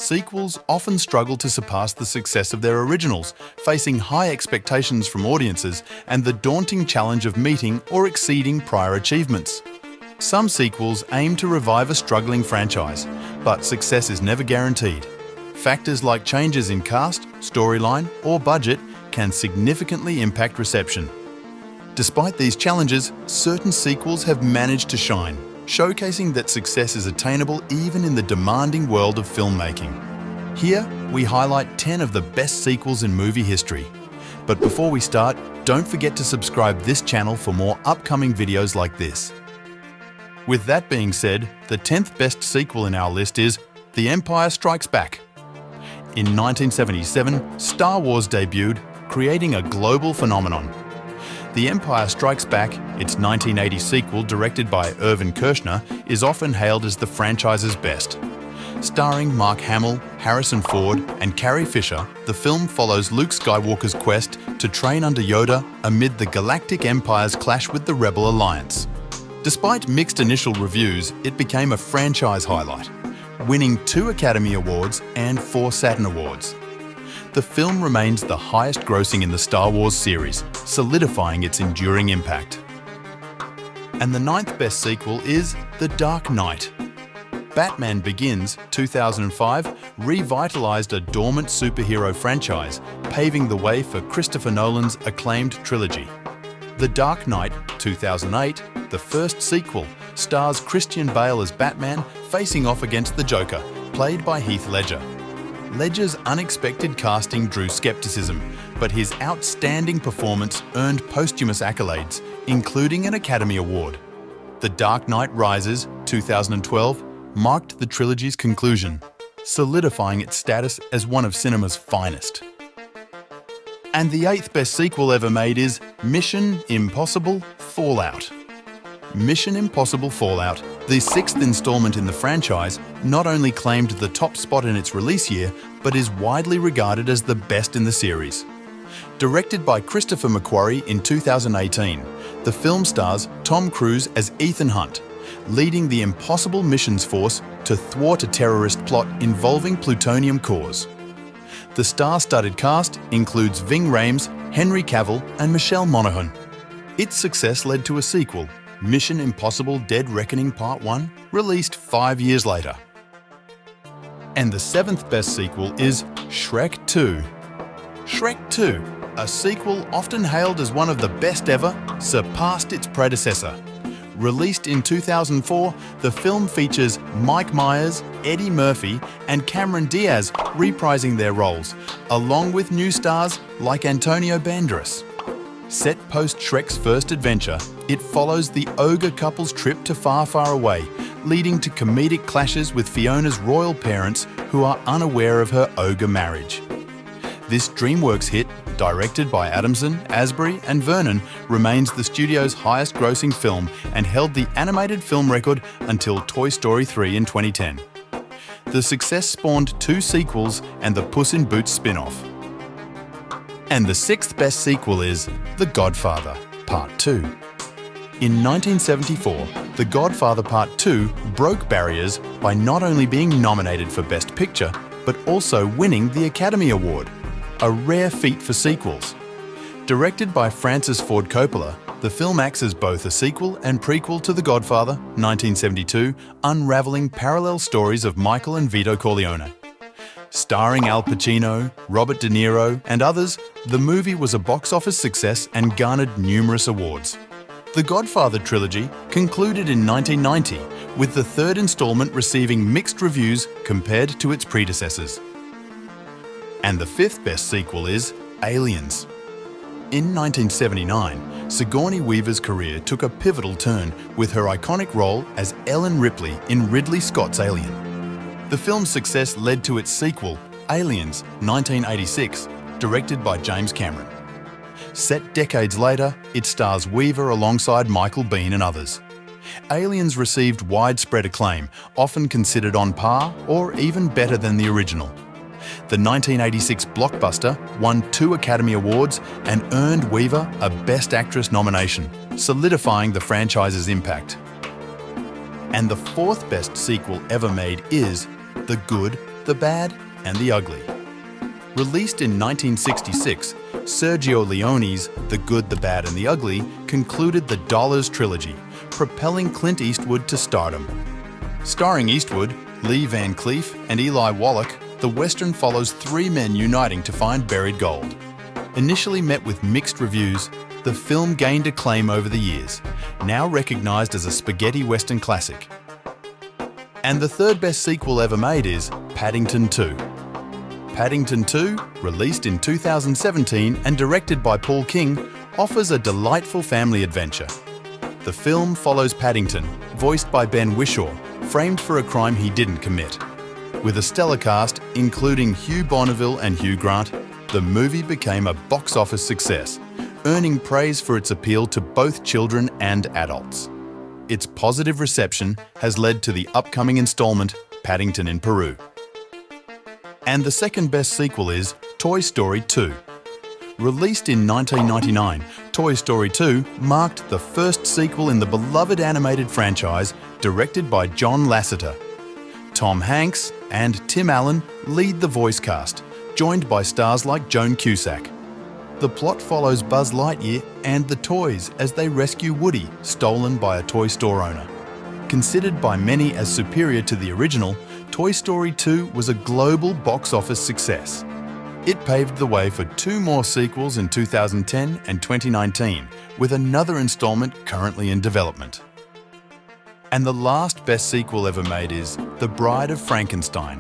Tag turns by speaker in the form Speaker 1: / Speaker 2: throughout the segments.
Speaker 1: sequels often struggle to surpass the success of their originals, facing high expectations from audiences and the daunting challenge of meeting or exceeding prior achievements. Some sequels aim to revive a struggling franchise, but success is never guaranteed. Factors like changes in cast, storyline, or budget can significantly impact reception. Despite these challenges, certain sequels have managed to shine, showcasing that success is attainable even in the demanding world of filmmaking. Here, we highlight 10 of the best sequels in movie history. But before we start, don't forget to subscribe this channel for more upcoming videos like this. With that being said, the 10th best sequel in our list is The Empire Strikes Back. In 1977, Star Wars debuted, creating a global phenomenon. The Empire Strikes Back, its 1980 sequel directed by Irvin Kershner, is often hailed as the franchise's best. Starring Mark Hamill, Harrison Ford, and Carrie Fisher, the film follows Luke Skywalker's quest to train under Yoda amid the Galactic Empire's clash with the Rebel Alliance. Despite mixed initial reviews, it became a franchise highlight, winning 2 Academy Awards and 4 Saturn Awards. The film remains the highest grossing in the Star Wars series, solidifying its enduring impact. And the 9th best sequel is The Dark Knight. Batman Begins, 2005, revitalized a dormant superhero franchise, paving the way for Christopher Nolan's acclaimed trilogy. The Dark Knight, 2008, the first sequel, stars Christian Bale as Batman facing off against the Joker, played by Heath Ledger. Ledger's unexpected casting drew skepticism, but his outstanding performance earned posthumous accolades, including an Academy Award. The Dark Knight Rises, 2012, marked the trilogy's conclusion, solidifying its status as one of cinema's finest. And the 8th best sequel ever made is Mission: Impossible – Fallout. Mission: Impossible – Fallout, the 6th installment in the franchise, not only claimed the top spot in its release year, but is widely regarded as the best in the series. Directed by Christopher McQuarrie in 2018, the film stars Tom Cruise as Ethan Hunt, leading the Impossible Missions Force to thwart a terrorist plot involving plutonium cores. The star-studded cast includes Ving Rhames, Henry Cavill, and Michelle Monaghan. Its success led to a sequel, Mission: Impossible – Dead Reckoning Part 1, released 5 years later. And the 7th best sequel is Shrek II. Shrek II, a sequel often hailed as one of the best ever, surpassed its predecessor. Released in 2004, the film features Mike Myers, Eddie Murphy, and Cameron Diaz reprising their roles, along with new stars like Antonio Banderas. Set post-Shrek's first adventure, it follows the ogre couple's trip to far, far away, leading to comedic clashes with Fiona's royal parents who are unaware of her ogre marriage. This DreamWorks hit, directed by Adamson, Asbury, and Vernon, remains the studio's highest-grossing film and held the animated film record until Toy Story 3 in 2010. The success spawned 2 sequels and the Puss in Boots spin-off. And the 6th best sequel is The Godfather Part II. In 1974, The Godfather Part II broke barriers by not only being nominated for Best Picture, but also winning the Academy Award, a rare feat for sequels. Directed by Francis Ford Coppola, the film acts as both a sequel and prequel to The Godfather, 1972, unraveling parallel stories of Michael and Vito Corleone. Starring Al Pacino, Robert De Niro, and others, the movie was a box office success and garnered numerous awards. The Godfather trilogy concluded in 1990, with the 3rd installment receiving mixed reviews compared to its predecessors. And the 5th best sequel is Aliens. In 1979, Sigourney Weaver's career took a pivotal turn with her iconic role as Ellen Ripley in Ridley Scott's Alien. The film's success led to its sequel, Aliens, 1986, directed by James Cameron. Set decades later, it stars Weaver alongside Michael Biehn and others. Aliens received widespread acclaim, often considered on par or even better than the original. The 1986 blockbuster won 2 Academy Awards and earned Weaver a Best Actress nomination, solidifying the franchise's impact. And the 4th best sequel ever made is The Good, the Bad and the Ugly. Released in 1966, Sergio Leone's The Good, the Bad and the Ugly concluded the Dollars trilogy, propelling Clint Eastwood to stardom. Starring Eastwood, Lee Van Cleef and Eli Wallach, the Western follows three men uniting to find buried gold. Initially met with mixed reviews, the film gained acclaim over the years, now recognised as a spaghetti Western classic. And the third best sequel ever made is Paddington II. Paddington II, released in 2017 and directed by Paul King, offers a delightful family adventure. The film follows Paddington, voiced by Ben Whishaw, framed for a crime he didn't commit. With a stellar cast, including Hugh Bonneville and Hugh Grant, the movie became a box office success, earning praise for its appeal to both children and adults. Its positive reception has led to the upcoming installment, Paddington in Peru. And the second best sequel is Toy Story 2. Released in 1999, Toy Story 2 marked the first sequel in the beloved animated franchise, directed by John Lasseter. Tom Hanks and Tim Allen lead the voice cast, joined by stars like Joan Cusack. The plot follows Buzz Lightyear and the toys as they rescue Woody, stolen by a toy store owner. Considered by many as superior to the original, Toy Story 2 was a global box office success. It paved the way for two more sequels in 2010 and 2019, with another installment currently in development. And the last best sequel ever made is The Bride of Frankenstein.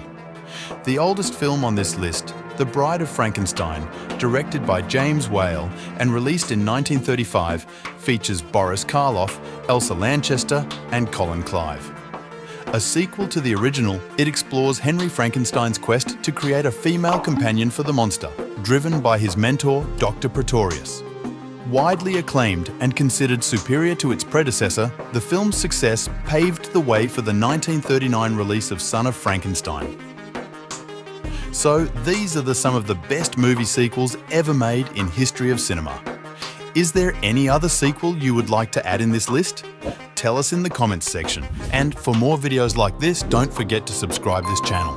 Speaker 1: The oldest film on this list, The Bride of Frankenstein, directed by James Whale and released in 1935, features Boris Karloff, Elsa Lanchester and Colin Clive. A sequel to the original, it explores Henry Frankenstein's quest to create a female companion for the monster, driven by his mentor, Dr. Pretorius. Widely acclaimed and considered superior to its predecessor, the film's success paved the way for the 1939 release of Son of Frankenstein. So these are some of the best movie sequels ever made in history of cinema. Is there any other sequel you would like to add in this list? Tell us in the comments section. And for more videos like this, don't forget to subscribe this channel.